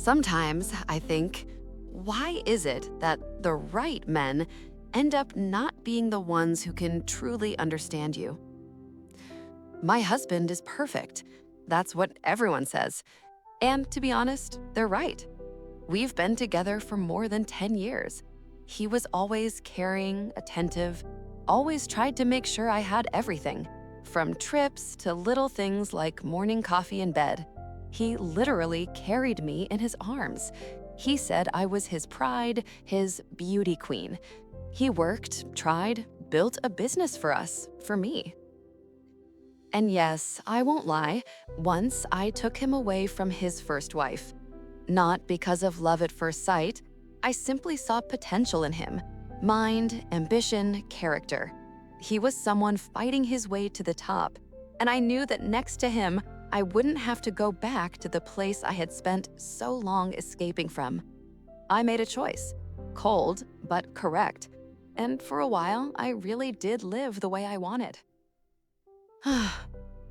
Sometimes I think, why is it that the right men end up not being the ones who can truly understand you? My husband is perfect. That's what everyone says. And to be honest, they're right. We've been together for more than 10 years. He was always caring, attentive, always tried to make sure I had everything, from trips to little things like morning coffee in bed. He literally carried me in his arms. He said I was his pride, his beauty queen. He worked, tried, built a business for us, for me. And yes, I won't lie, once I took him away from his first wife. Not because of love at first sight, I simply saw potential in him. Mind, ambition, character. He was someone fighting his way to the top, and I knew that next to him, I wouldn't have to go back to the place I had spent so long escaping from. I made a choice, cold but correct, and for a while, I really did live the way I wanted.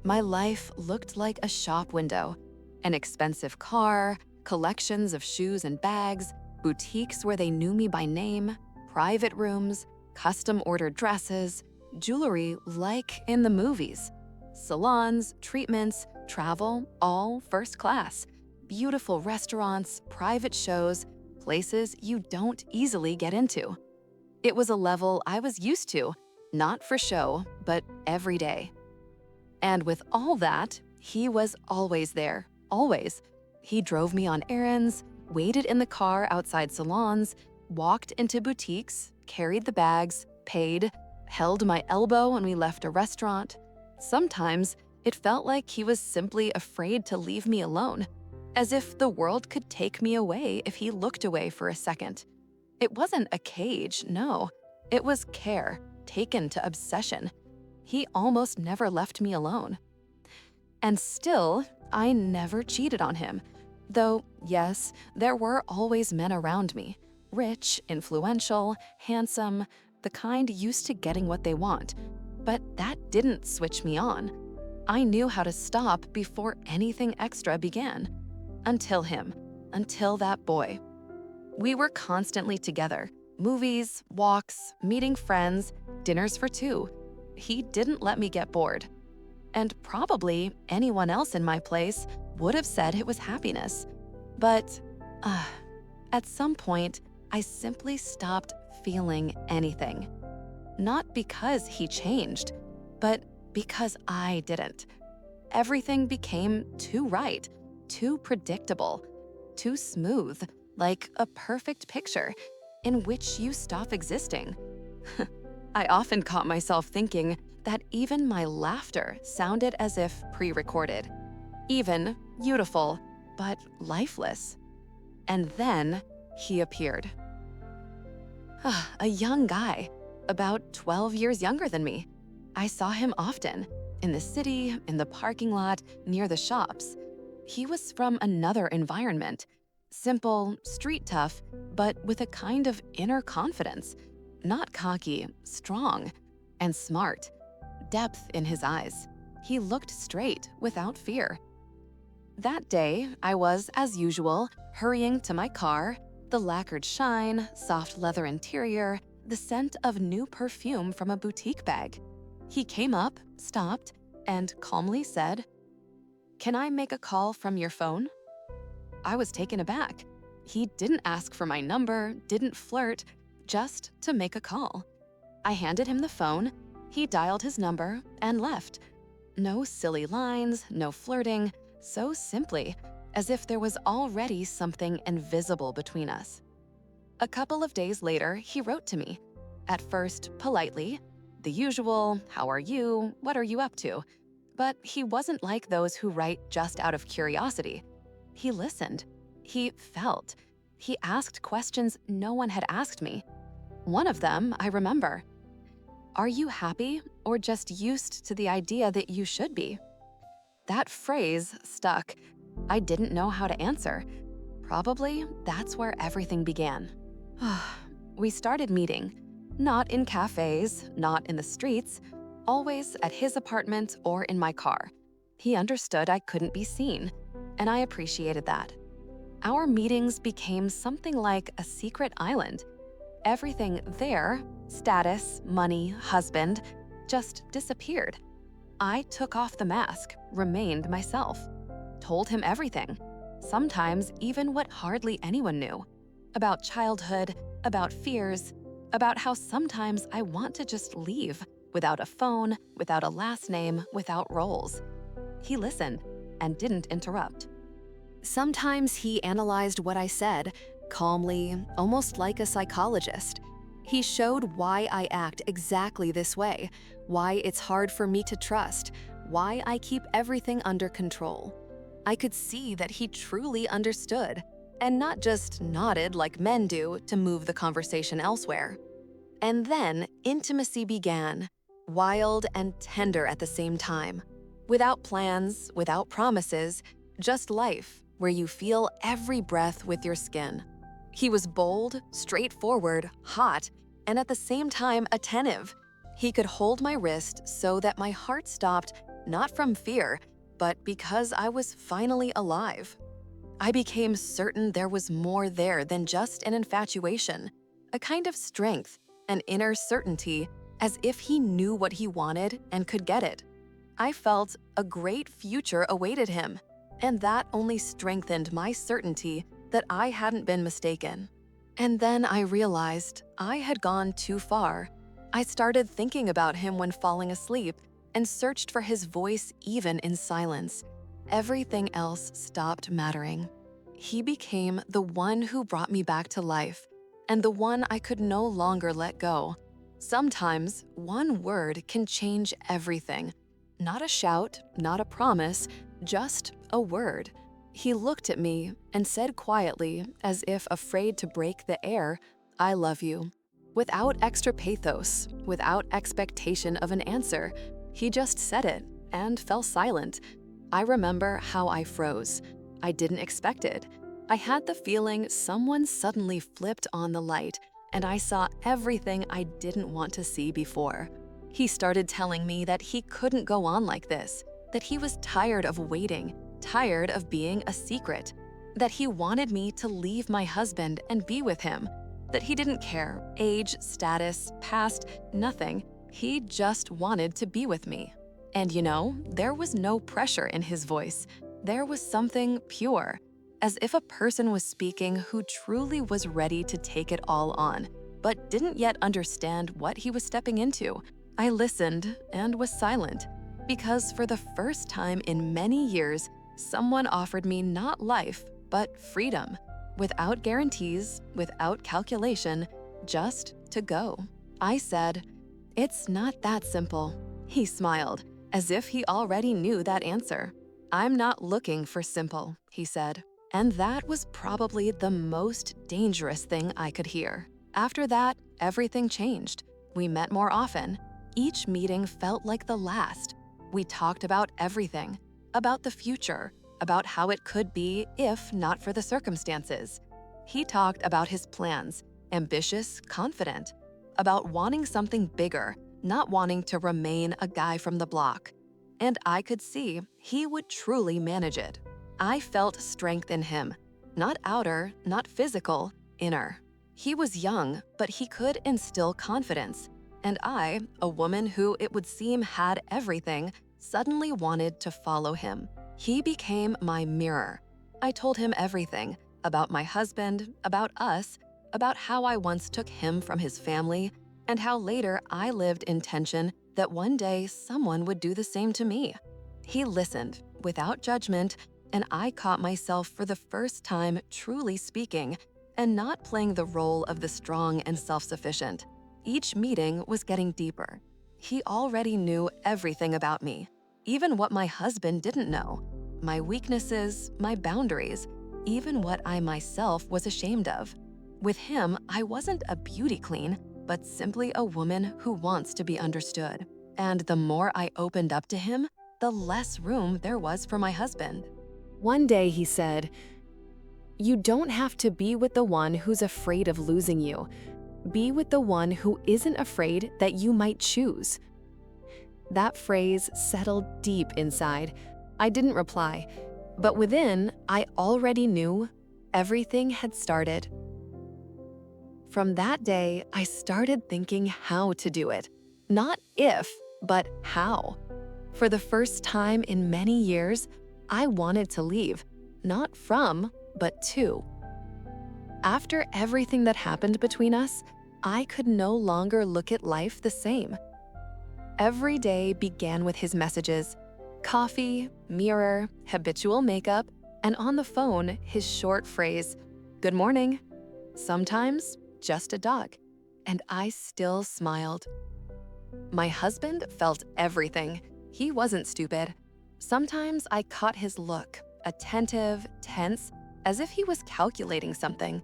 My life looked like a shop window. An expensive car, collections of shoes and bags, boutiques where they knew me by name, private rooms, custom-ordered dresses, jewelry like in the movies, salons, treatments, travel, all first class, beautiful restaurants, private shows, places you don't easily get into. It was a level I was used to, not for show, but every day. And with all that, he was always there, always. He drove me on errands, waited in the car outside salons, walked into boutiques, carried the bags, paid, held my elbow when we left a restaurant. Sometimes it felt like he was simply afraid to leave me alone, as if the world could take me away if he looked away for a second. It wasn't a cage, no. It was care, taken to obsession. He almost never left me alone. And still, I never cheated on him. Though, yes, there were always men around me. Rich, influential, handsome, the kind used to getting what they want. But that didn't switch me on. I knew how to stop before anything extra began. Until him. Until that boy. We were constantly together. Movies, walks, meeting friends, dinners for two. He didn't let me get bored. And probably anyone else in my place would have said it was happiness. But at some point, I simply stopped feeling anything. Not because he changed, but because I didn't. Everything became too right, too predictable, too smooth, like a perfect picture in which you stop existing. I often caught myself thinking that even my laughter sounded as if pre-recorded. Even beautiful, but lifeless. And then he appeared. A young guy, about 12 years younger than me. I saw him often, in the city, in the parking lot, near the shops. He was from another environment. Simple, street tough, but with a kind of inner confidence. Not cocky, strong, and smart. Depth in his eyes. He looked straight, without fear. That day, I was, as usual, hurrying to my car, the lacquered shine, soft leather interior, the scent of new perfume from a boutique bag. He came up, stopped, and calmly said, "Can I make a call from your phone?" I was taken aback. He didn't ask for my number, didn't flirt, just to make a call. I handed him the phone, he dialed his number, and left. No silly lines, no flirting, so simply, as if there was already something invisible between us. A couple of days later, he wrote to me. At first, politely, the usual, "How are you? What are you up to?" But he wasn't like those who write just out of curiosity. He listened. He felt. He asked questions no one had asked me. One of them, I remember. "Are you happy or just used to the idea that you should be?" That phrase stuck. I didn't know how to answer. Probably that's where everything began. We started meeting. Not in cafes, not in the streets, always at his apartment or in my car. He understood I couldn't be seen, and I appreciated that. Our meetings became something like a secret island. Everything there, status, money, husband, just disappeared. I took off the mask, remained myself, told him everything, sometimes even what hardly anyone knew, about childhood, about fears, about how sometimes I want to just leave, without a phone, without a last name, without roles. He listened and didn't interrupt. Sometimes he analyzed what I said, calmly, almost like a psychologist. He showed why I act exactly this way, why it's hard for me to trust, why I keep everything under control. I could see that he truly understood, and not just nodded like men do to move the conversation elsewhere. And then intimacy began, wild and tender at the same time. Without plans, without promises, just life, where you feel every breath with your skin. He was bold, straightforward, hot, and at the same time attentive. He could hold my wrist so that my heart stopped, not from fear, but because I was finally alive. I became certain there was more there than just an infatuation, a kind of strength, an inner certainty, as if he knew what he wanted and could get it. I felt a great future awaited him, and that only strengthened my certainty that I hadn't been mistaken. And then I realized I had gone too far. I started thinking about him when falling asleep and searched for his voice even in silence. Everything else stopped mattering. He became the one who brought me back to life, and the one I could no longer let go. Sometimes one word can change everything. Not a shout, not a promise, just a word. He looked at me and said quietly, as if afraid to break the air, "I love you." Without extra pathos, without expectation of an answer, he just said it and fell silent. I remember how I froze. I didn't expect it. I had the feeling someone suddenly flipped on the light, and I saw everything I didn't want to see before. He started telling me that he couldn't go on like this, that he was tired of waiting, tired of being a secret, that he wanted me to leave my husband and be with him, that he didn't care, age, status, past, nothing. He just wanted to be with me. And you know, there was no pressure in his voice. There was something pure, as if a person was speaking who truly was ready to take it all on, but didn't yet understand what he was stepping into. I listened and was silent, because for the first time in many years, someone offered me not life, but freedom, without guarantees, without calculation, just to go. I said, "It's not that simple." He smiled, as if he already knew that answer. "I'm not looking for simple," he said. And that was probably the most dangerous thing I could hear. After that, everything changed. We met more often. Each meeting felt like the last. We talked about everything, about the future, about how it could be if not for the circumstances. He talked about his plans, ambitious, confident, about wanting something bigger, not wanting to remain a guy from the block. And I could see he would truly manage it. I felt strength in him, not outer, not physical, inner. He was young, but he could instill confidence. And I, a woman who it would seem had everything, suddenly wanted to follow him. He became my mirror. I told him everything about my husband, about us, about how I once took him from his family, and how later I lived in tension that one day someone would do the same to me. He listened without judgment, and I caught myself for the first time truly speaking and not playing the role of the strong and self-sufficient. Each meeting was getting deeper. He already knew everything about me, even what my husband didn't know, my weaknesses, my boundaries, even what I myself was ashamed of. With him, I wasn't a beauty queen, but simply a woman who wants to be understood. And the more I opened up to him, the less room there was for my husband. One day he said, "You don't have to be with the one who's afraid of losing you. Be with the one who isn't afraid that you might choose." That phrase settled deep inside. I didn't reply, but within, I already knew everything had started. From that day, I started thinking how to do it. Not if, but how. For the first time in many years, I wanted to leave, not from, but to. After everything that happened between us, I could no longer look at life the same. Every day began with his messages: coffee, mirror, habitual makeup, and on the phone, his short phrase, "Good morning." Sometimes just a dog, and I still smiled. My husband felt everything. He wasn't stupid. Sometimes I caught his look, attentive, tense, as if he was calculating something.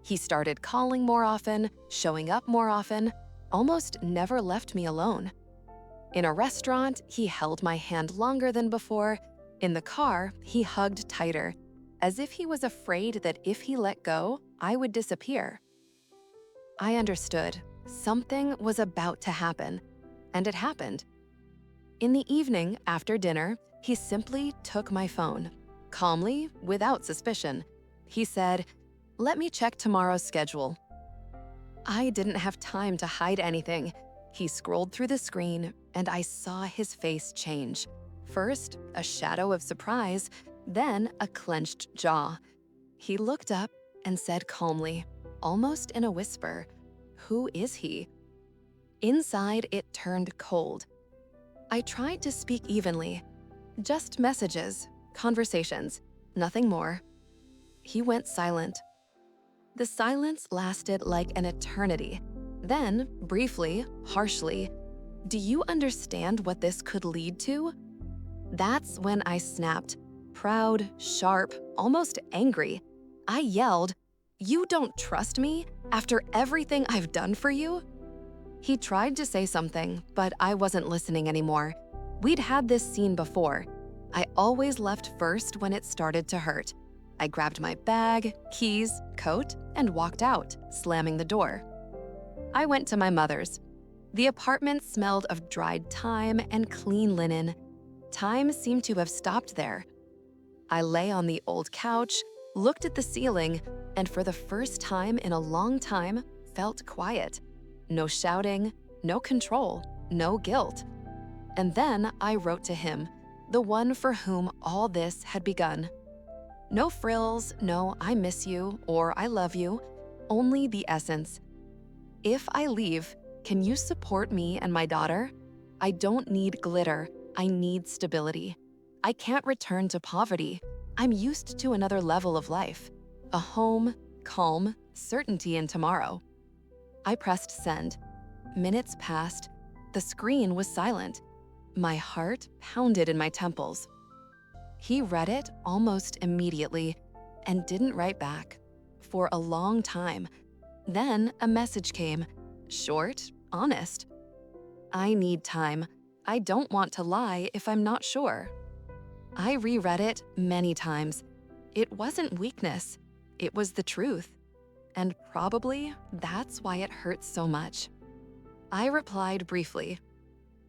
He started calling more often, showing up more often, almost never left me alone. In a restaurant, he held my hand longer than before. In the car, he hugged tighter, as if he was afraid that if he let go, I would disappear. I understood. Something was about to happen, and it happened. In the evening, after dinner, he simply took my phone. Calmly, without suspicion. He said, "Let me check tomorrow's schedule." I didn't have time to hide anything. He scrolled through the screen, and I saw his face change. First, a shadow of surprise, then a clenched jaw. He looked up and said calmly, almost in a whisper, "Who is he?" Inside, it turned cold. I tried to speak evenly. Just messages, conversations, nothing more. He went silent. The silence lasted like an eternity. Then, briefly, harshly, "Do you understand what this could lead to?" That's when I snapped, proud, sharp, almost angry. I yelled, "You don't trust me after everything I've done for you?" He tried to say something, but I wasn't listening anymore. We'd had this scene before. I always left first when it started to hurt. I grabbed my bag, keys, coat, and walked out, slamming the door. I went to my mother's. The apartment smelled of dried thyme and clean linen. Time seemed to have stopped there. I lay on the old couch, looked at the ceiling, and for the first time in a long time, felt quiet. No shouting, no control, no guilt. And then I wrote to him, the one for whom all this had begun. No frills, no "I miss you" or "I love you," only the essence. If I leave, can you support me and my daughter? I don't need glitter, I need stability. I can't return to poverty. I'm used to another level of life. A home, calm, certainty in tomorrow. I pressed send. Minutes passed. The screen was silent. My heart pounded in my temples. He read it almost immediately and didn't write back for a long time. Then a message came, short, honest. "I need time. I don't want to lie if I'm not sure." I reread it many times. It wasn't weakness, it was the truth. And probably that's why it hurts so much. I replied briefly,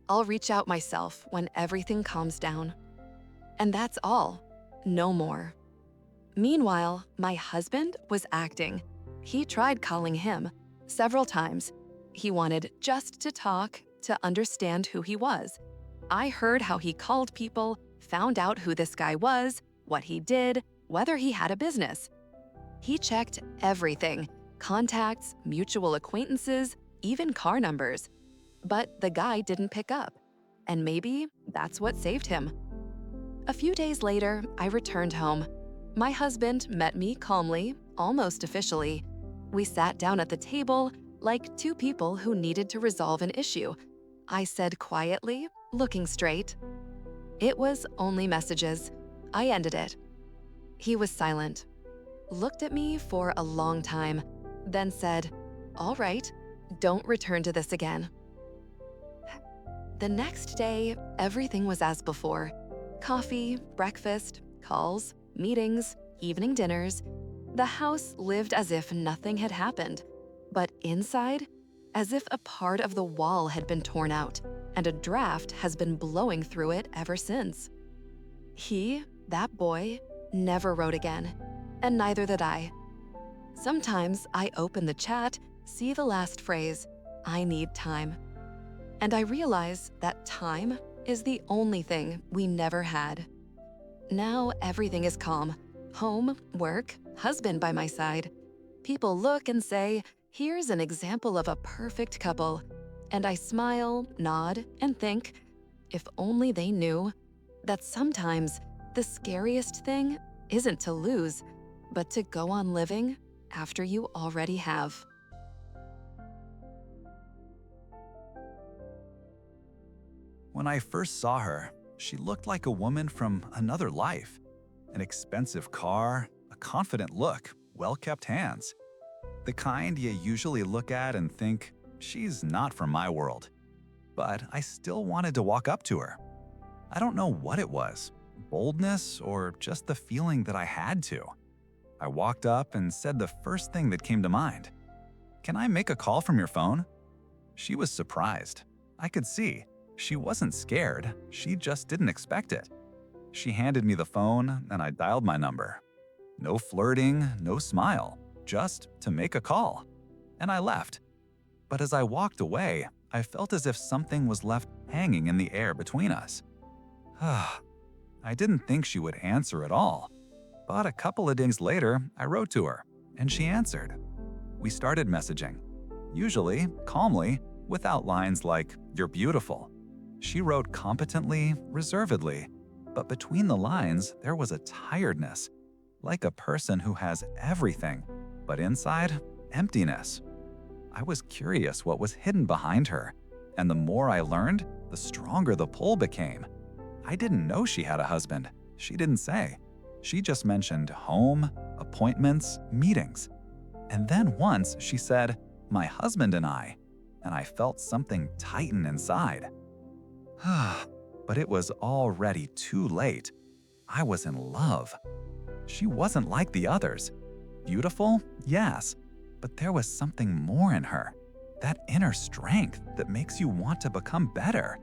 "I'll reach out myself when everything calms down." And that's all, no more. Meanwhile, my husband was acting. He tried calling him several times. He wanted just to talk, to understand who he was. I heard how he called people, found out who this guy was, what he did, whether he had a business. He checked everything, contacts, mutual acquaintances, even car numbers. But the guy didn't pick up. And maybe that's what saved him. A few days later, I returned home. My husband met me calmly, almost officially. We sat down at the table like two people who needed to resolve an issue. I said quietly, looking straight, "It was only messages." I ended it. He was silent, looked at me for a long time, then said, "All right, don't return to this again." The next day, everything was as before. Coffee, breakfast, calls, meetings, evening dinners. The house lived as if nothing had happened, but inside, as if a part of the wall had been torn out, and a draft has been blowing through it ever since. He, that boy, never wrote again. and neither did I. Sometimes I open the chat, see the last phrase, "I need time." And I realize that time is the only thing we never had. Now everything is calm. Home, work, husband by my side. People look and say, "Here's an example of a perfect couple." And I smile, nod, and think, if only they knew that sometimes the scariest thing isn't to lose, but to go on living after you already have. When I first saw her, she looked like a woman from another life. An expensive car, a confident look, well-kept hands. The kind you usually look at and think, she's not from my world. But I still wanted to walk up to her. I don't know what it was, boldness or just the feeling that I had to. I walked up and said the first thing that came to mind. "Can I make a call from your phone?" She was surprised. I could see. She wasn't scared, she just didn't expect it. She handed me the phone and I dialed my number. No flirting, no smile, just to make a call. And I left. But as I walked away, I felt as if something was left hanging in the air between us. I didn't think she would answer at all. But a couple of days later, I wrote to her, and she answered. We started messaging, usually calmly, without lines like, "You're beautiful." She wrote competently, reservedly, but between the lines, there was a tiredness, like a person who has everything, but inside, emptiness. I was curious what was hidden behind her, and the more I learned, the stronger the pull became. I didn't know she had a husband. She didn't say. She just mentioned home, appointments, meetings. And then once she said, "My husband and I felt something tighten inside. But it was already too late. I was in love. She wasn't like the others. Beautiful, yes, but there was something more in her. That inner strength that makes you want to become better.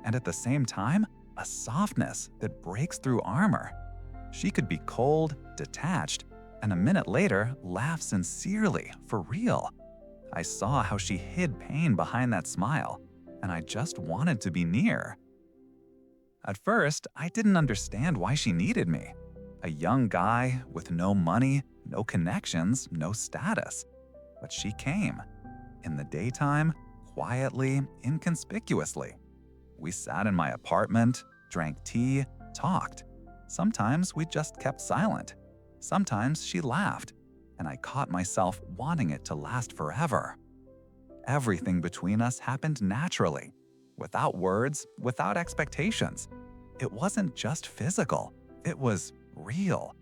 And at the same time, a softness that breaks through armor. She could be cold, detached, and a minute later laugh sincerely, for real. I saw how she hid pain behind that smile, and I just wanted to be near. At first, I didn't understand why she needed me. A young guy with no money, no connections, no status. But she came. In the daytime, quietly, inconspicuously. We sat in my apartment, drank tea, talked. Sometimes we just kept silent. Sometimes she laughed, and I caught myself wanting it to last forever. Everything between us happened naturally, without words, without expectations. It wasn't just physical, it was real.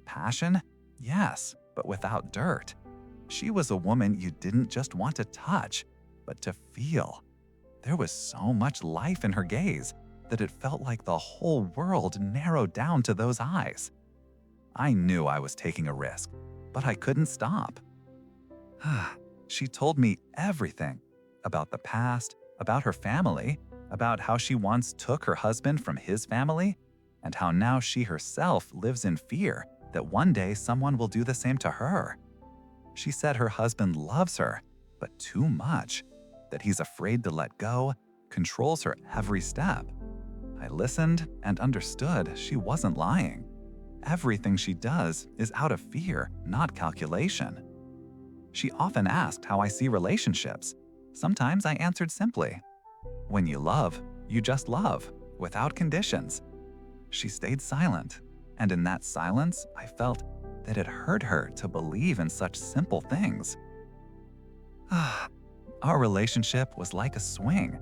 Passion? Yes, but without dirt. She was a woman you didn't just want to touch, but to feel. There was so much life in her gaze that it felt like the whole world narrowed down to those eyes. I knew I was taking a risk, but I couldn't stop. She told me everything about the past, about her family, about how she once took her husband from his family, and how now she herself lives in fear that one day someone will do the same to her. She said her husband loves her, but too much, that he's afraid to let go, controls her every step. I listened and understood she wasn't lying. Everything she does is out of fear, not calculation. She often asked how I see relationships. Sometimes I answered simply, "When you love, you just love, without conditions." She stayed silent, and in that silence, I felt that it hurt her to believe in such simple things. Our relationship was like a swing.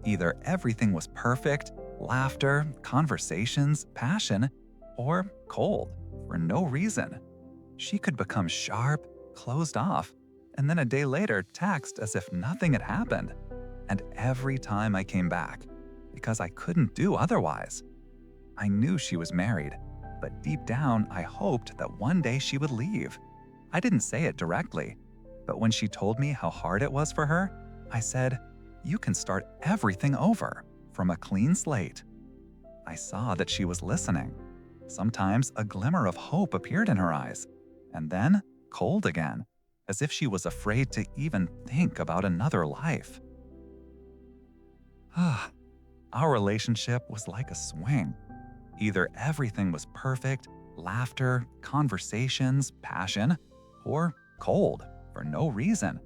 Either everything was perfect, laughter, conversations, passion, or cold, for no reason. She could become sharp, closed off, and then a day later text as if nothing had happened. And every time I came back, because I couldn't do otherwise. I knew she was married, but deep down I hoped that one day she would leave. I didn't say it directly, but when she told me how hard it was for her, I said, "You can start everything over, from a clean slate." I saw that she was listening. Sometimes a glimmer of hope appeared in her eyes. and then cold again, as if she was afraid to even think about another life. Our relationship was like a swing. Either everything was perfect, laughter, conversations, passion, or cold for no reason.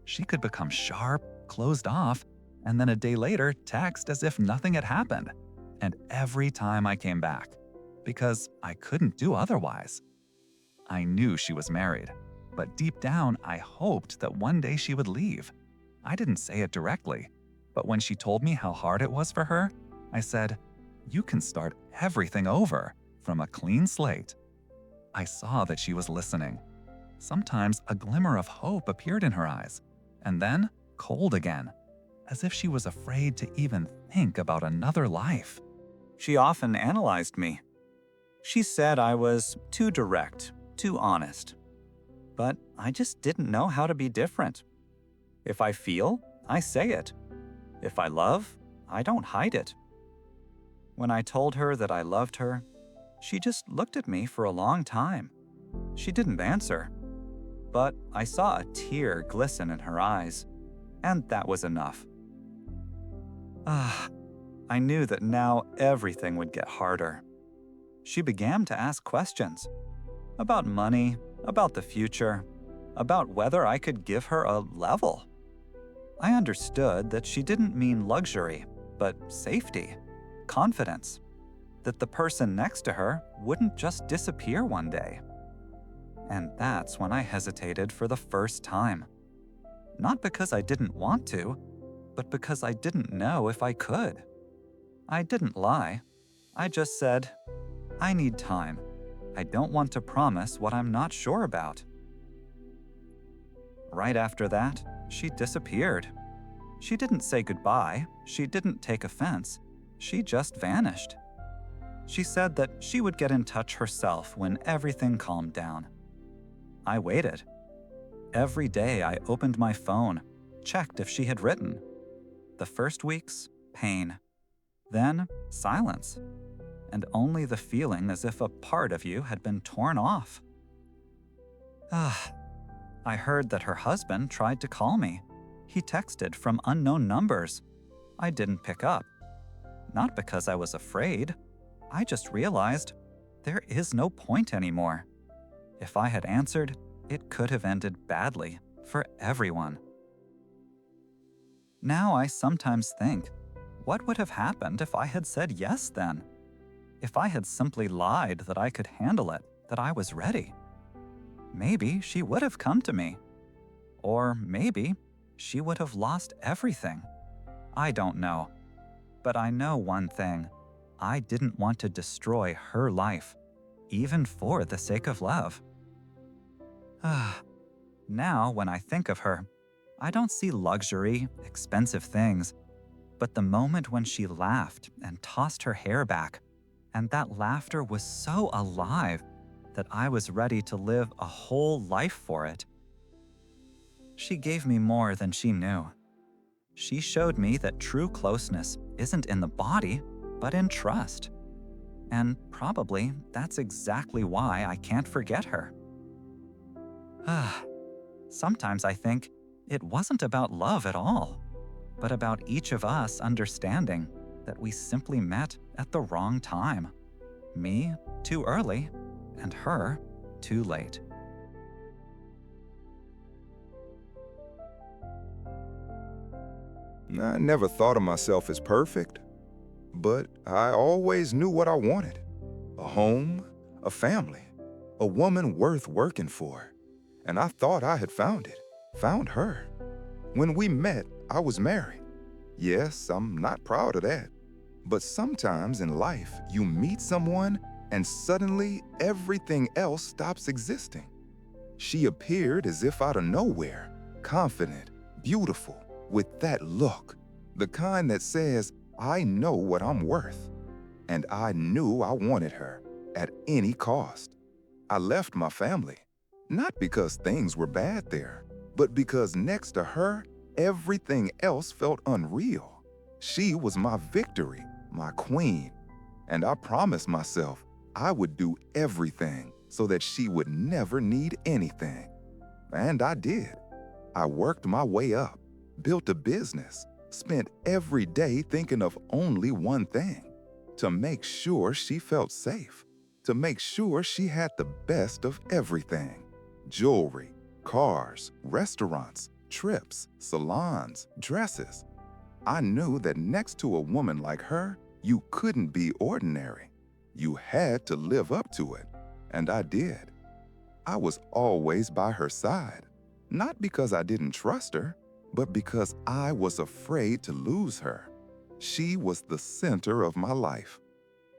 She could become sharp, closed off, and then a day later text as if nothing had happened. And every time I came back, because I couldn't do otherwise. I knew she was married, but deep down I hoped that one day she would leave. I didn't say it directly, but when she told me how hard it was for her, I said, "You can start everything over, from a clean slate." I saw that she was listening. Sometimes a glimmer of hope appeared in her eyes, and then cold again, as if she was afraid to even think about another life. She often analyzed me. She said I was too direct, too honest. But I just didn't know how to be different. If I feel, I say it. If I love, I don't hide it. When I told her that I loved her, she just looked at me for a long time. She didn't answer, but I saw a tear glisten in her eyes, and that was enough. I knew that now everything would get harder. She began to ask questions about money, about the future, about whether I could give her a level. I understood that she didn't mean luxury, but safety, confidence, that the person next to her wouldn't just disappear one day. And that's when I hesitated for the first time. Not because I didn't want to, but because I didn't know if I could. I didn't lie. I just said, I need time. I don't want to promise what I'm not sure about. Right after that, she disappeared. She didn't say goodbye. She didn't take offense. She just vanished. She said that she would get in touch herself when everything calmed down. I waited. Every day I opened my phone, checked if she had written. The first weeks, pain. Then, silence. And only the feeling as if a part of you had been torn off. I heard that her husband tried to call me. He texted from unknown numbers. I didn't pick up. Not because I was afraid. I just realized there is no point anymore. If I had answered, it could have ended badly for everyone. Now I sometimes think, what would have happened if I had said yes then? If I had simply lied that I could handle it, that I was ready? Maybe she would have come to me. Or maybe she would have lost everything. I don't know. But I know one thing. I didn't want to destroy her life, even for the sake of love. Now, when I think of her, I don't see luxury, expensive things, but the moment when she laughed and tossed her hair back, and that laughter was so alive that I was ready to live a whole life for it. She gave me more than she knew. She showed me that true closeness isn't in the body, but in trust. And probably that's exactly why I can't forget her. Sometimes I think it wasn't about love at all, but about each of us understanding that we simply met at the wrong time. Me, too early, and her, too late. I never thought of myself as perfect, but I always knew what I wanted. A home, a family, a woman worth working for. And I thought I had found it, found her. When we met, I was married. Yes, I'm not proud of that. But sometimes in life, you meet someone and suddenly everything else stops existing. She appeared as if out of nowhere, confident, beautiful, with that look, the kind that says, I know what I'm worth. And I knew I wanted her at any cost. I left my family, not because things were bad there, but because next to her, everything else felt unreal. She was my victory, my queen, and I promised myself I would do everything so that she would never need anything. And I did. I worked my way up, built a business, spent every day thinking of only one thing: to make sure she felt safe, to make sure she had the best of everything: jewelry, cars, restaurants, trips, salons, dresses. I knew that next to a woman like her, you couldn't be ordinary. You had to live up to it, and I did. I was always by her side, not because I didn't trust her, but because I was afraid to lose her. She was the center of my life.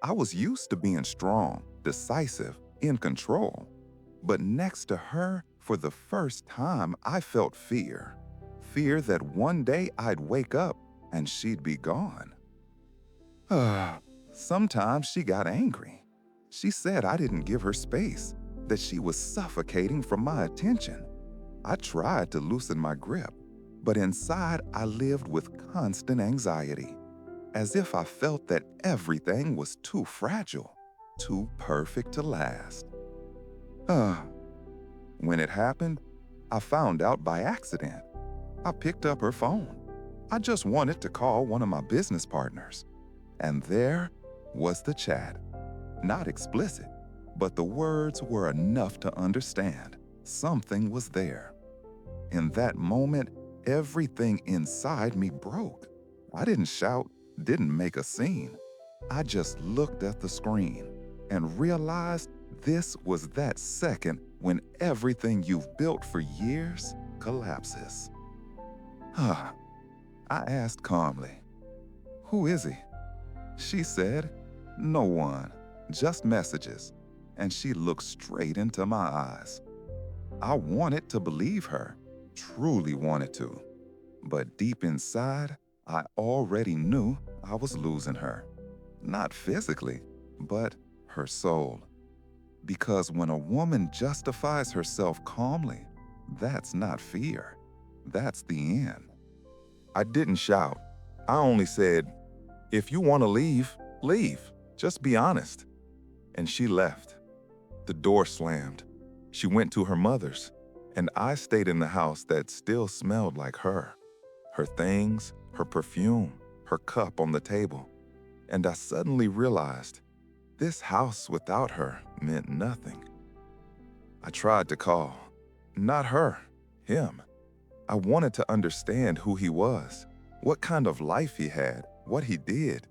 I was used to being strong, decisive, in control. But next to her, for the first time, I felt fear. Fear that one day I'd wake up and she'd be gone. Sometimes she got angry. She said I didn't give her space, that she was suffocating from my attention. I tried to loosen my grip, but inside I lived with constant anxiety, as if I felt that everything was too fragile, too perfect to last. When it happened, I found out by accident. I picked up her phone. I just wanted to call one of my business partners. And there was the chat. Not explicit, but the words were enough to understand. Something was there. In that moment, everything inside me broke. I didn't shout, didn't make a scene. I just looked at the screen and realized this was that second when everything you've built for years collapses. I asked calmly, "Who is he?" She said, "No one, just messages." And she looked straight into my eyes. I wanted to believe her, truly wanted to. But deep inside, I already knew I was losing her. Not physically, but her soul. Because when a woman justifies herself calmly, that's not fear. That's the end. I didn't shout. I only said, "If you want to leave, leave. Just be honest." And she left. The door slammed. She went to her mother's, and I stayed in the house that still smelled like her. Her things, her perfume, her cup on the table. And I suddenly realized this house without her meant nothing. I tried to call. Not her, him. I wanted to understand who he was, what kind of life he had, what he did.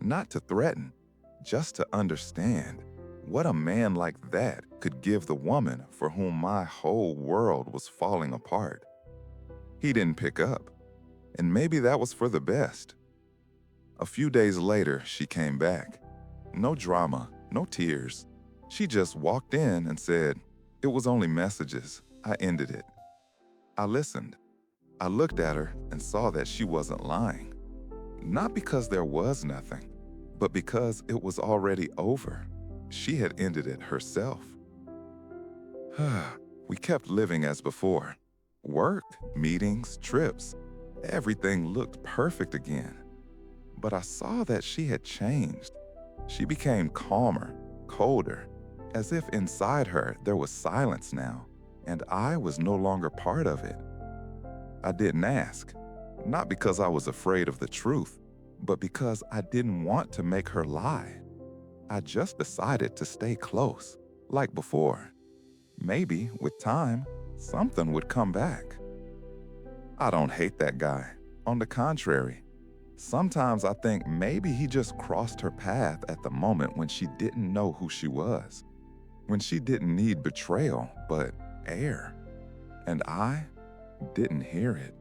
Not to threaten, just to understand what a man like that could give the woman for whom my whole world was falling apart. He didn't pick up, and maybe that was for the best. A few days later, she came back. No drama, no tears. She just walked in and said, "It was only messages. I ended it." I listened. I looked at her and saw that she wasn't lying. Not because there was nothing, but because it was already over. She had ended it herself. We kept living as before. Work, meetings, trips. Everything looked perfect again. But I saw that she had changed. She became calmer, colder, as if inside her there was silence now, and I was no longer part of it. I didn't ask, not because I was afraid of the truth, but because I didn't want to make her lie. I just decided to stay close, like before. Maybe, with time, something would come back. I don't hate that guy. On the contrary, sometimes I think maybe he just crossed her path at the moment when she didn't know who she was, when she didn't need betrayal, but air. And I didn't hear it.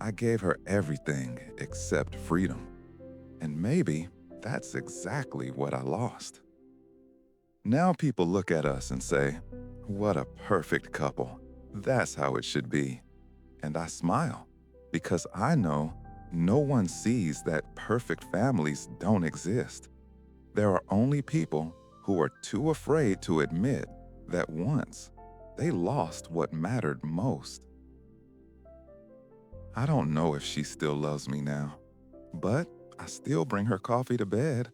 I gave her everything except freedom. And maybe that's exactly what I lost. Now people look at us and say, "What a perfect couple. That's how it should be." And I smile because I know no one sees that perfect families don't exist. There are only people who are too afraid to admit that once they lost what mattered most. I don't know if she still loves me now, but I still bring her coffee to bed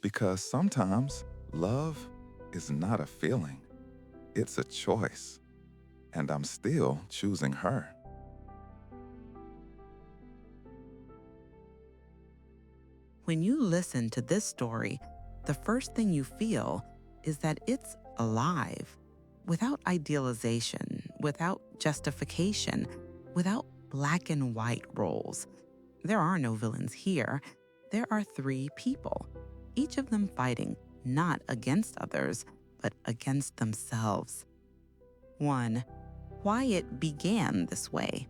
because sometimes love is not a feeling, it's a choice. And I'm still choosing her. When you listen to this story, the first thing you feel is that it's alive, without idealization, without justification, without black and white roles. There are no villains here. There are three people, each of them fighting not against others, but against themselves. 1. Why it began this way.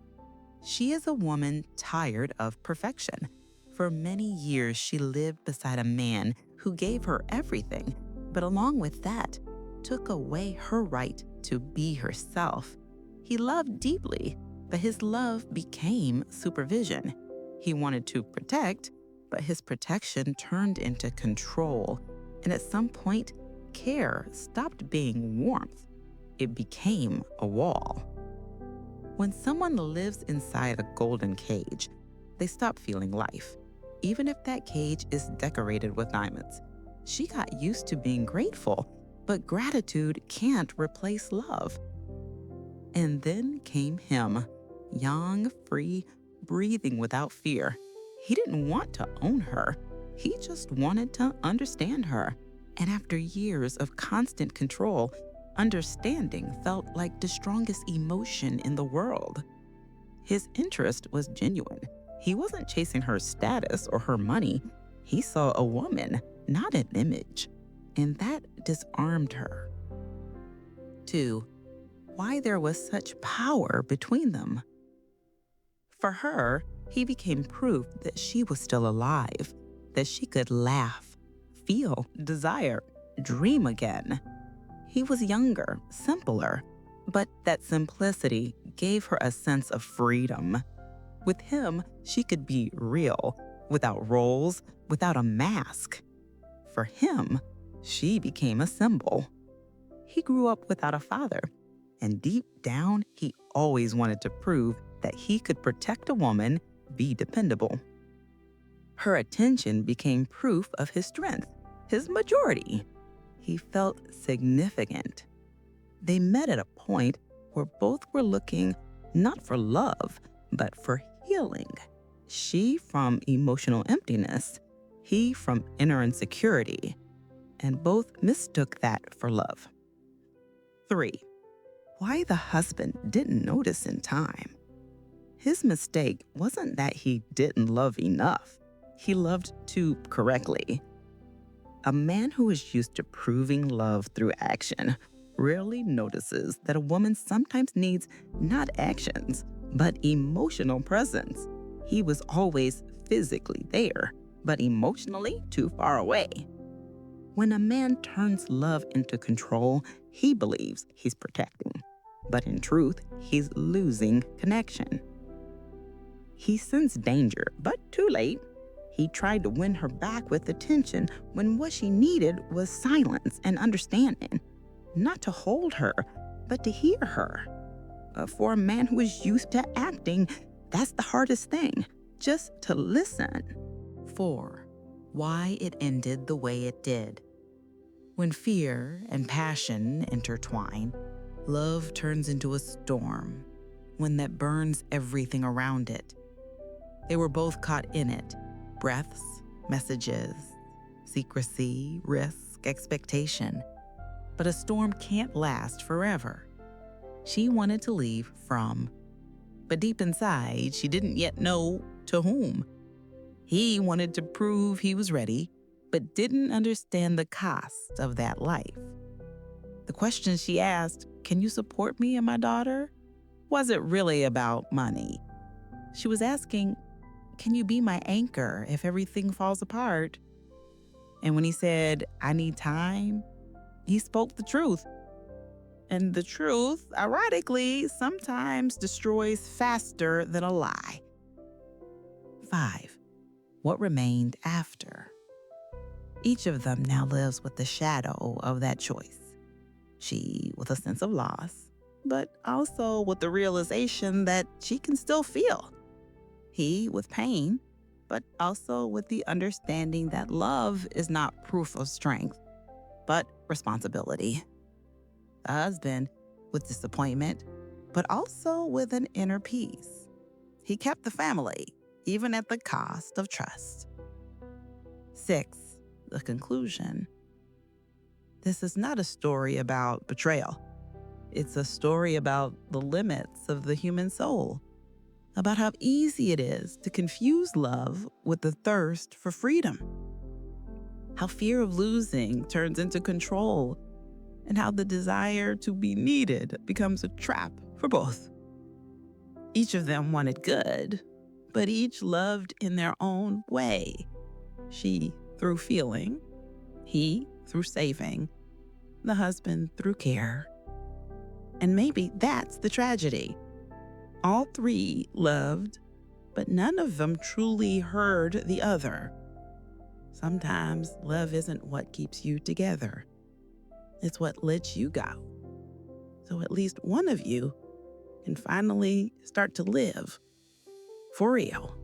She is a woman tired of perfection. For many years, she lived beside a man who gave her everything, but along with that, took away her right to be herself. He loved deeply, but his love became supervision. He wanted to protect, but his protection turned into control. And at some point, care stopped being warmth. It became a wall. When someone lives inside a golden cage, they stop feeling life, even if that cage is decorated with diamonds. She got used to being grateful, but gratitude can't replace love. And then came him, young, free, breathing without fear. He didn't want to own her. He just wanted to understand her. And after years of constant control, understanding felt like the strongest emotion in the world. His interest was genuine. He wasn't chasing her status or her money. He saw a woman, not an image. And that disarmed her. 2. Why there was such power between them. For her, he became proof that she was still alive, that she could laugh, feel, desire, dream again. He was younger, simpler, but that simplicity gave her a sense of freedom. With him, she could be real, without roles, without a mask. For him, she became a symbol. He grew up without a father, and deep down, he always wanted to prove that he could protect a woman, be dependable. Her attention became proof of his strength, his majority. He felt significant. They met at a point where both were looking not for love, but for healing. She from emotional emptiness, he from inner insecurity, and both mistook that for love. 3. Why the husband didn't notice in time. His mistake wasn't that he didn't love enough. He loved too correctly. A man who is used to proving love through action rarely notices that a woman sometimes needs not actions, but emotional presence. He was always physically there, but emotionally too far away. When a man turns love into control, he believes he's protecting, but in truth, he's losing connection. He sensed danger, but too late. He tried to win her back with attention when what she needed was silence and understanding. Not to hold her, but to hear her. For a man who is used to acting, that's the hardest thing, just to listen. 4. Why it ended the way it did. When fear and passion intertwine, love turns into a storm, one that burns everything around it. They were both caught in it. Breaths, messages, secrecy, risk, expectation. But a storm can't last forever. She wanted to leave from, but deep inside, she didn't yet know to whom. He wanted to prove he was ready, but didn't understand the cost of that life. The question she asked, "Can you support me and my daughter?" wasn't really about money. She was asking, "Can you be my anchor if everything falls apart?" And when he said, "I need time," he spoke the truth. And the truth, ironically, sometimes destroys faster than a lie. 5. What remained after? Each of them now lives with the shadow of that choice. She with a sense of loss, but also with the realization that she can still feel. He with pain, but also with the understanding that love is not proof of strength. but responsibility. The husband with disappointment, but also with an inner peace. He kept the family, even at the cost of trust. 6. The conclusion. This is not a story about betrayal. It's a story about the limits of the human soul, about how easy it is to confuse love with the thirst for freedom, how fear of losing turns into control, and how the desire to be needed becomes a trap for both. Each of them wanted good, but each loved in their own way. She through feeling, he through saving, the husband through care. And maybe that's the tragedy. All three loved, but none of them truly heard the other. Sometimes love isn't what keeps you together. It's what lets you go. So at least one of you can finally start to live for real.